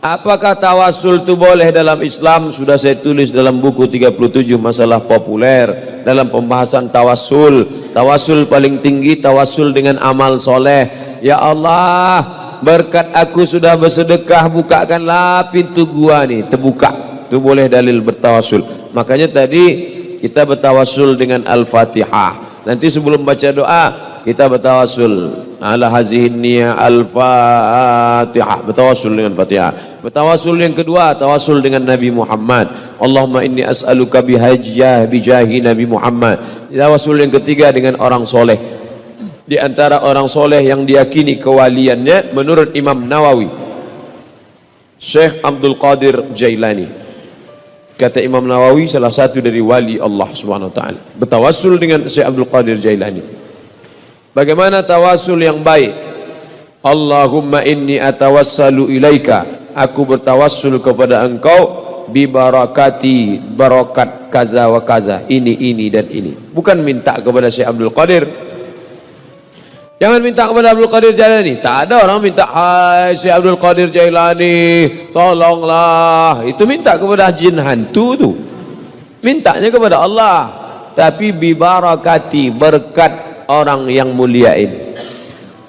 Apakah tawasul itu boleh dalam Islam? Sudah saya tulis dalam buku 37 masalah populer dalam pembahasan tawasul. Tawasul paling tinggi tawasul dengan amal soleh. Ya Allah, berkat aku sudah bersedekah, bukakanlah pintu gua nih, terbuka. Itu boleh dalil bertawasul. Makanya tadi kita bertawasul dengan Al-Fatihah. Nanti sebelum baca doa kita bertawasul ala hazihin niyah al-Fatihah, bertawasul dengan Fatihah. Bertawasul yang kedua, tawasul dengan Nabi Muhammad. Allahumma inni as'aluka bijahi Nabi Muhammad. Tawasul yang ketiga dengan orang soleh. Di antara orang soleh yang diyakini kewaliannya menurut Imam Nawawi, Syekh Abdul Qadir Jailani. Kata Imam Nawawi, salah satu dari wali Allah Subhanahu wa taala. Bertawasul dengan Syekh Abdul Qadir Jailani. Bagaimana tawasul yang baik? Allahumma inni atawassalu ilaika, aku bertawassul kepada engkau bi barakati, barakat kaza wa kaza, ini dan ini. Bukan minta kepada Syekh Abdul Qadir. Jangan minta kepada Abdul Qadir Jailani. Tak ada orang minta, hai Syekh Abdul Qadir Jailani tolonglah. Itu minta kepada jin hantu tu. Mintanya kepada Allah. Tapi bi barakati, berkat orang yang mulia ini.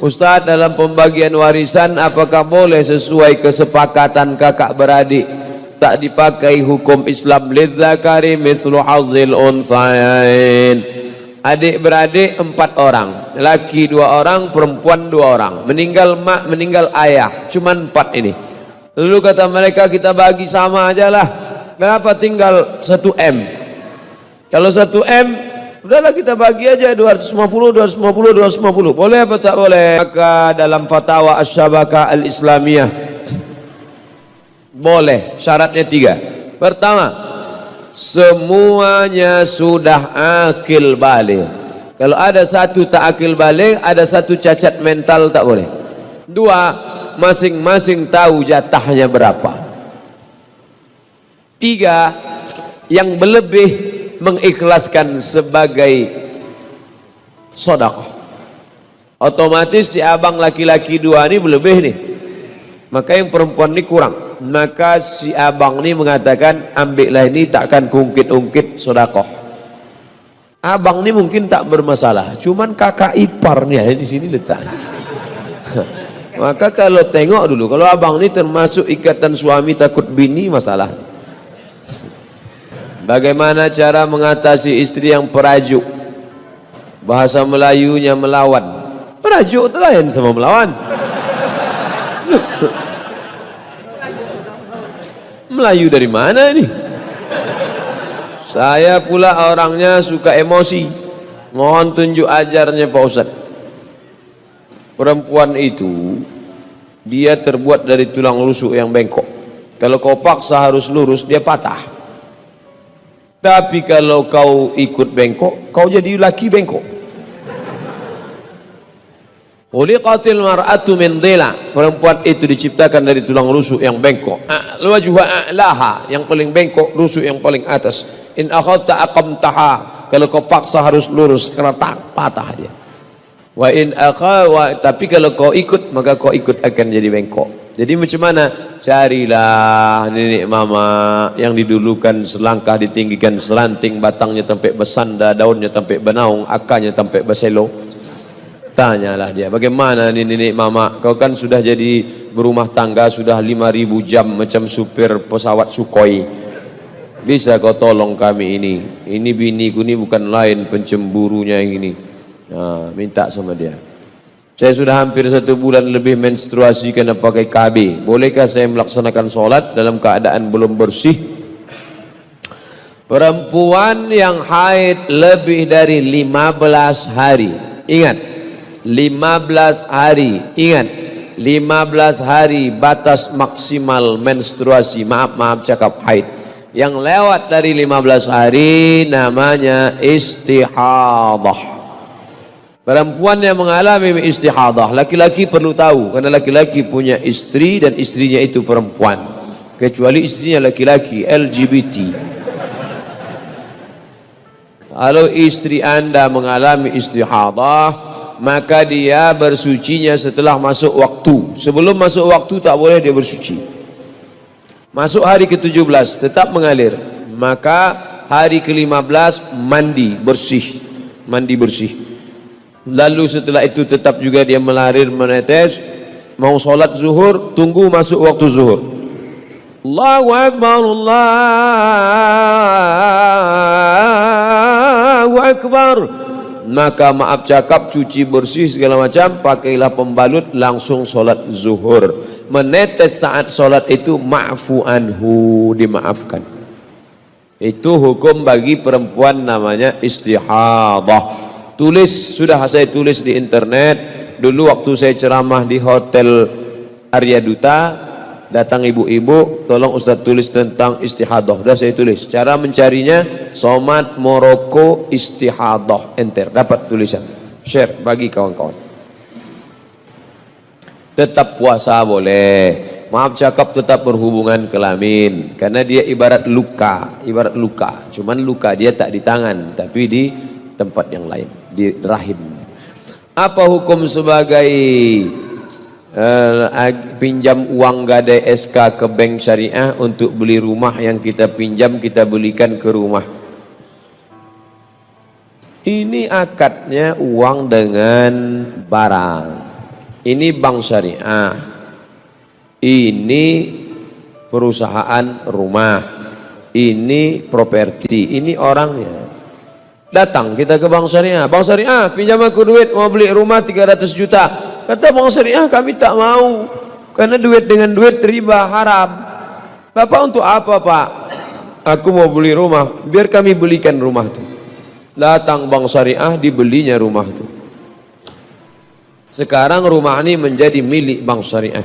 Ustaz, dalam pembagian warisan apakah boleh sesuai kesepakatan kakak beradik, tak dipakai hukum Islam? Lizzakari mislu hazzil unsayain. Adik beradik 4 orang, laki 2 orang, perempuan 2 orang, meninggal mak, meninggal ayah, cuman 4 ini. Lalu kata mereka, kita bagi sama aja lah. Kenapa tinggal 1 M? Kalau 1 M udahlah kita bagi aja 250. Boleh apa tak boleh? Maka dalam fatwa Asy-Syabakah Al-Islamiyah boleh, syaratnya 3. Pertama, semuanya sudah akil baligh. Kalau ada satu tak akil baligh, ada satu cacat mental, tak boleh. 2, masing-masing tahu jatahnya berapa. 3, yang berlebih mengikhlaskan sebagai sedekah. Otomatis si abang laki-laki 2 ini berlebih nih, maka yang perempuan ini kurang. Maka si abang ini mengatakan, ambillah ini, takkan kungkit-ungkit sedekah. Abang ini mungkin tak bermasalah, cuman kakak iparnya di sini letak. Maka kalau tengok dulu, kalau abang ini termasuk ikatan suami takut bini, masalah. Bagaimana cara mengatasi istri yang perajuk? Bahasa Melayunya melawan. Perajuk itu lain sama melawan. Melayu dari mana ini? Saya pula orangnya suka emosi. Mohon tunjuk ajarnya Pak Ustaz. Perempuan itu dia terbuat dari tulang rusuk yang bengkok. Kalau kau paksa harus lurus, dia patah. Tapi kalau kau ikut bengkok, kau jadi laki bengkok. Khuliqatil mar'atu min dhila, perempuan itu diciptakan dari tulang rusuk yang bengkok. Wajhuha a'laha, yang paling bengkok, rusuk yang paling atas. In akhadta aqamtaha, kalau kau paksa harus lurus, karena tak patah dia. Wa in tapi kalau kau ikut, maka kau ikut akan jadi bengkok. Jadi macam mana? Carilah nenek mama yang didulukan selangkah ditinggikan selanting, batangnya sampai bersanda, daunnya sampai benaung, akarnya sampai berselo. Tanyalah dia, bagaimana nih nenek mama, kau kan sudah jadi berumah tangga, sudah 5.000 jam macam supir pesawat Sukhoi. Bisa kau tolong kami ini? Ini biniku ini bukan lain pencemburunya yang ini. Nah, minta sama dia. Saya sudah hampir 1 bulan lebih menstruasi karena pakai KB. Bolehkah saya melaksanakan sholat dalam keadaan belum bersih? Perempuan yang haid lebih dari 15 hari, ingat 15 hari, ingat 15 hari batas maksimal menstruasi. Maaf cakap haid. Yang lewat dari 15 hari namanya istihadah. Perempuan yang mengalami istihadah, laki-laki perlu tahu, karena laki-laki punya istri dan istrinya itu perempuan, kecuali istrinya laki-laki LGBT. Kalau istri Anda mengalami istihadah, maka dia bersucinya setelah masuk waktu. Sebelum masuk waktu tak boleh dia bersuci. Masuk hari ke-17 tetap mengalir, maka hari ke-15 mandi bersih, mandi bersih. Lalu setelah itu tetap juga dia mengalir menetes. Mau sholat zuhur, tunggu masuk waktu zuhur. Allahu Akbar, Allahu Akbar. Maka maaf cakap, cuci bersih segala macam, pakailah pembalut, langsung sholat zuhur. Menetes saat sholat itu ma'fu anhu, dimaafkan. Itu hukum bagi perempuan namanya istihadah. Tulis, sudah saya tulis di internet. Dulu waktu saya ceramah di Hotel Arya Duta, datang ibu-ibu, tolong Ustaz tulis tentang istihadah. Sudah saya tulis. Cara mencarinya, Somat Moroko istihadah, enter, dapat tulisan. Share bagi kawan-kawan. Tetap puasa boleh, maaf cakap tetap berhubungan kelamin, karena dia ibarat luka, cuman luka dia tak di tangan tapi di tempat yang lain, di rahim. Apa hukum sebagai pinjam uang gadai SK ke bank syariah untuk beli rumah yang kita pinjam, kita belikan ke rumah? Ini akadnya uang dengan barang. Ini bank syariah, ini perusahaan rumah, ini properti, ini orangnya. Datang kita ke bank syariah, bank syariah pinjam aku duit mau beli rumah 300 juta. Kata bank syariah, kami tak mau, karena duit dengan duit riba haram. Bapak untuk apa Pak? Aku mau beli rumah, biar kami belikan rumah itu. Datang bank syariah, dibelinya rumah itu. Sekarang rumah ini menjadi milik bank syariah.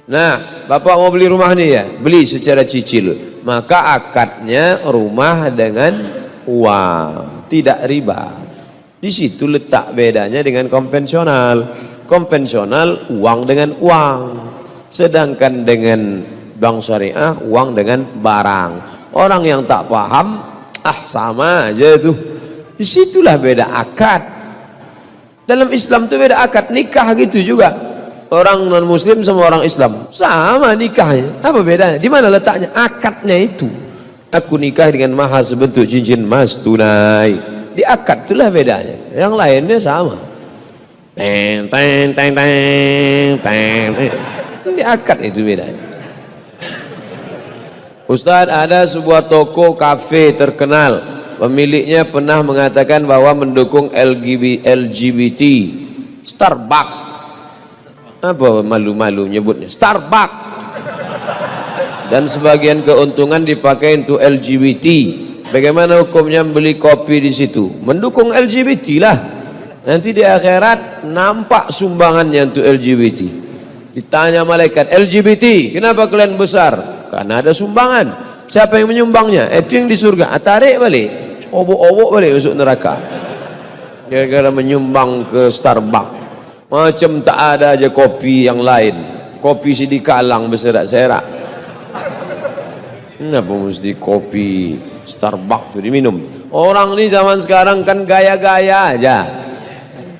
Nah, Bapak mau beli rumah ini ya, beli secara cicil. Maka akadnya rumah dengan uang, tidak riba. Di situ letak bedanya dengan konvensional. Konvensional uang dengan uang, sedangkan dengan bank syariah uang dengan barang. Orang yang tak paham, sama aja itu. Disitulah beda akad. Dalam Islam itu beda akad, nikah gitu juga. Orang non muslim sama orang Islam sama nikahnya. Apa bedanya? Di mana letaknya? Akadnya itu. Aku nikah dengan mahar sebentuk cincin emas tunai. Di akad itulah bedanya. Yang lainnya sama. Teng teng teng teng teng. Di akad itu bedanya. Ustaz, ada sebuah toko kafe terkenal. Pemiliknya pernah mengatakan bahwa mendukung LGBT. Starbucks. Apa malu-malu nyebutnya? Starbucks. Dan sebagian keuntungan dipakai untuk LGBT. Bagaimana hukumnya membeli kopi di situ? Mendukung LGBT lah. Nanti di akhirat nampak sumbangannya untuk LGBT. Ditanya malaikat, LGBT, kenapa kalian besar? Karena ada sumbangan. Siapa yang menyumbangnya? Itu yang di surga. Tarik balik, obok-obok balik masuk neraka. Gara-gara menyumbang ke Starbucks. Macam tak ada aja kopi yang lain. Kopi sidikalang berserak-serak. Kenapa mesti kopi Starbucks itu diminum? Orang ini zaman sekarang kan gaya-gaya aja.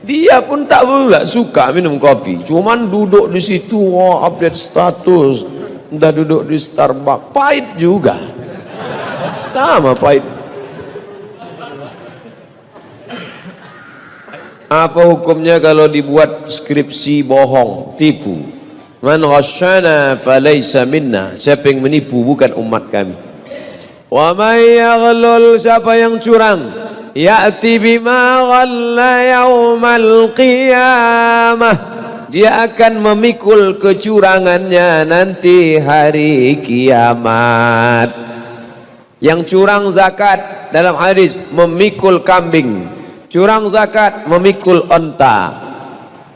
Dia pun tak pula suka minum kopi. Cuman duduk di situ, update status. Udah duduk di Starbucks, pahit juga. Sama pahit. Apa hukumnya kalau dibuat skripsi bohong, tipu? Man ghasyana falaysa minna. Siapa yang menipu bukan umat kami. Wa may yaghlul, siapa yang curang, ya'ti bima ghalla yaumal qiyamah, dia akan memikul kecurangannya nanti hari kiamat. Yang curang zakat dalam hadis memikul kambing, curang zakat memikul onta.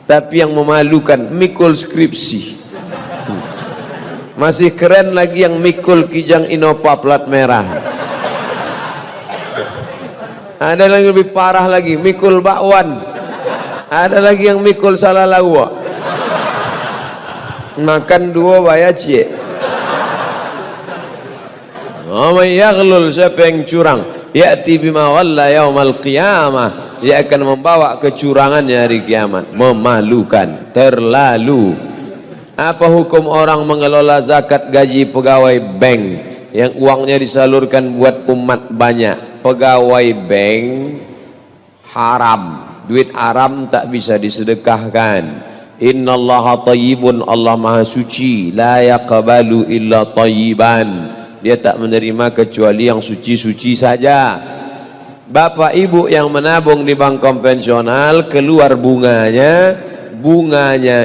Tapi yang memalukan mikul skripsi. Masih keren lagi yang mikul Kijang Innova plat merah. Ada lagi lebih parah lagi, mikul bakwan. Ada lagi yang mikul salalawa. Makan dua bayar cie. Wa yaghlul, siapa yang curang, ya'ti bima ghalla yaumal qiyamah, dia akan membawa kecurangannya hari kiamat. Memalukan, terlalu. Apa hukum orang mengelola zakat gaji pegawai bank yang uangnya disalurkan buat umat banyak? Pegawai bank haram, duit haram tak bisa disedekahkan. Innallaha thayyibun, Allah maha suci, la yaqbalu illa thayyiban, dia tak menerima kecuali yang suci-suci saja. Bapak ibu yang menabung di bank konvensional, keluar bunganya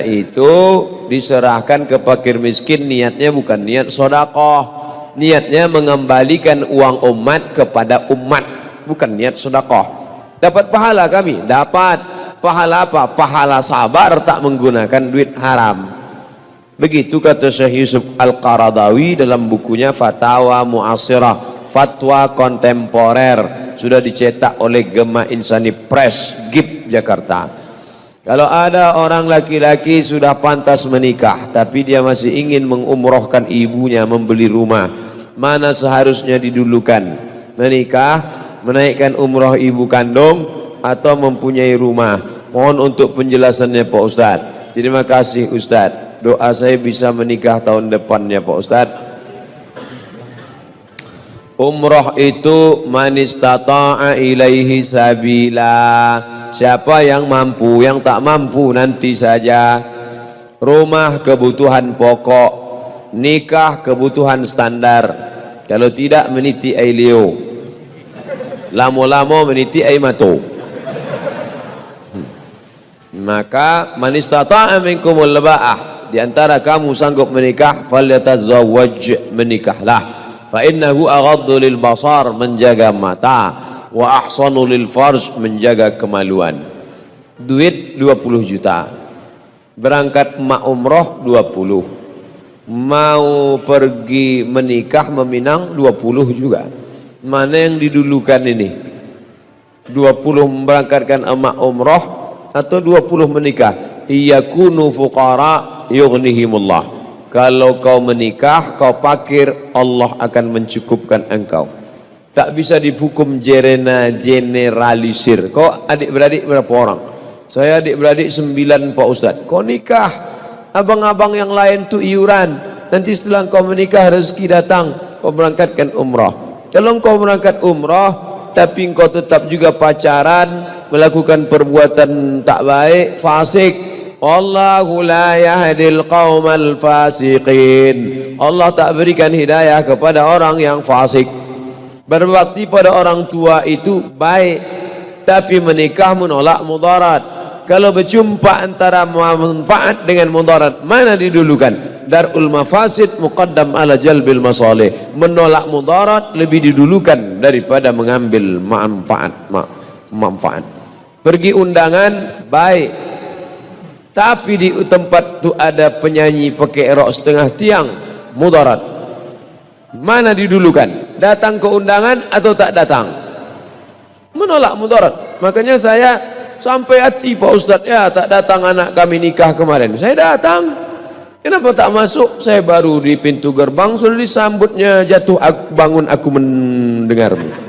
itu diserahkan ke fakir miskin, niatnya bukan niat sedekah, niatnya mengembalikan uang umat kepada umat, bukan niat sedekah. Dapat pahala kami? Dapat. Pahala apa? Pahala sabar tak menggunakan duit haram. Begitu kata Syekh Yusuf Al-Qaradawi dalam bukunya Fatawa Mu'asirah, fatwa kontemporer, sudah dicetak oleh Gema Insani Press, GIP Jakarta. Kalau ada orang laki-laki sudah pantas menikah tapi dia masih ingin mengumrohkan ibunya, membeli rumah, mana seharusnya didulukan? Menikah, menaikkan umroh ibu kandung, atau mempunyai rumah? Mohon untuk penjelasannya Pak Ustadz. Terima kasih Ustadz, doa saya bisa menikah tahun depannya Pak Ustadz. Umroh itu man istata'a ilaihi sabila, siapa yang mampu, yang tak mampu nanti saja. Rumah kebutuhan pokok, nikah kebutuhan standar. Kalau tidak meniti air leo, lamo-lamo meniti air mato. Maka man istata'a minkumul ba'ah, di antara kamu sanggup menikah, falyatazawwaj, menikahlah. Fa innahu aghaddu lil basar, menjaga mata, wa ahsanu lil farj, menjaga kemaluan. Duit 20 juta, berangkat emak umroh 20, mau pergi menikah meminang 20 juga. Mana yang didulukan ini? 20 memberangkatkan emak umroh atau 20 menikah? Iyakunu fuqara yughnihimullah. Kalau kau menikah, kau fakir, Allah akan mencukupkan engkau. Tak bisa dihukum generalisir. Kau adik-beradik berapa orang? Saya adik-beradik 9 Pak Ustadz. Kau nikah, abang-abang yang lain tuh iuran. Nanti setelah kau menikah rezeki datang, kau berangkatkan umrah. Kalau kau berangkat umrah tapi kau tetap juga pacaran, melakukan perbuatan tak baik, fasik, Wallahu la yahdil qaumal fasiqin, Allah tak berikan hidayah kepada orang yang fasik. Berbakti pada orang tua itu baik, tapi menikah menolak mudarat. Kalau berjumpa antara manfaat dengan mudarat, mana didulukan? Darul mafasid muqaddam ala jalbil masalih. Menolak mudarat lebih didulukan daripada mengambil manfaat. Pergi undangan baik, tapi di tempat tu ada penyanyi pakai rok setengah tiang, mudarat. Mana didulukan? Datang ke undangan atau tak datang? Menolak mudarat. Makanya saya sampai hati Pak Ustadz, ya tak datang anak kami nikah kemarin. Saya datang, kenapa tak masuk? Saya baru di pintu gerbang sudah disambutnya, jatuh bangun aku mendengarmu.